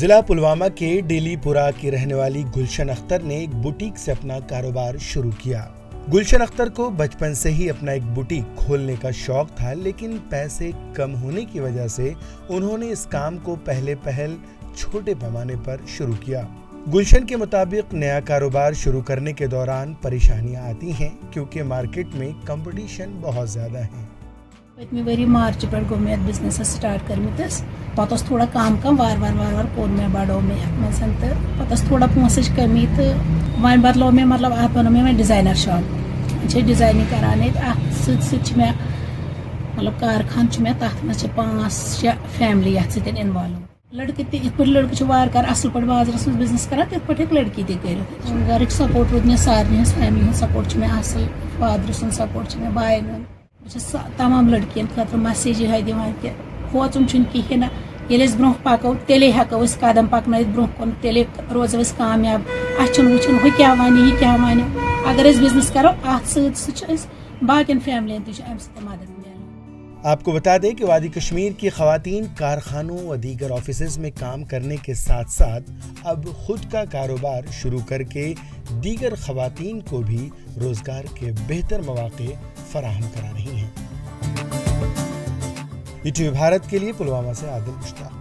ضلع پلوامہ کے ڈیلی پورا کی رہنے والی گلشن اختر نے ایک بوٹیک سے اپنا کاروبار شروع کیا۔ گلشن اختر کو بچپن سے ہی اپنا ایک بوٹیک کھولنے کا شوق تھا، لیکن پیسے کم ہونے کی وجہ سے انہوں نے اس کام کو پہل چھوٹے پیمانے پر شروع کیا۔ گلشن کے مطابق نیا کاروبار شروع کرنے کے دوران پریشانیاں آتی ہیں کیونکہ مارکیٹ میں کمپٹیشن بہت زیادہ ہے۔ پتمہ وری مارچ پہ گو میں بزنس سٹارٹ کرمتس، پتہ تھوڑا کم وار کور میں بڑو میں ات من تو پتہ تھوڑا پونسچ کمی تو ون بدلو میں مطلب ات بنو میں ڈیزائنر شاپ ڈیزائننگ کران ات ست میں مطلب کارخان میں تر مجھ 5-6 فیملی ات ست انوالو۔ لڑکے تہ ات پہ لڑکہ وار اصل پہ بازرس من بزنس کران تت پہ لڑکی تہ کر گھرک سپورٹ رود مے سارے ہز فیملی ہند سپورٹ میں اصل، فادر سن سپورٹ میں بائن بہت تمام لڑکین خاطر مسیج یہ دان کہ کھوچن کہین یل برو پکو تیلے ہیکو قدم پکنائت برو کن، تیلے روزو کامیاب۔ اچھن وچن ہو کیا ونہ یہ کیا ونہ، اگر اس بزنس کرو ات ست باقین فیملین تہ ام سۭتۍ مدد ملان۔ آپ کو بتا دیں کہ وادی کشمیر کی خواتین کارخانوں و دیگر آفیسز میں کام کرنے کے ساتھ ساتھ اب خود کا کاروبار شروع کر کے دیگر خواتین کو بھی روزگار کے بہتر مواقع فراہم کرا رہی ہیں۔ ETV بھارت کے لیے پلوامہ سے عادل مشتاق۔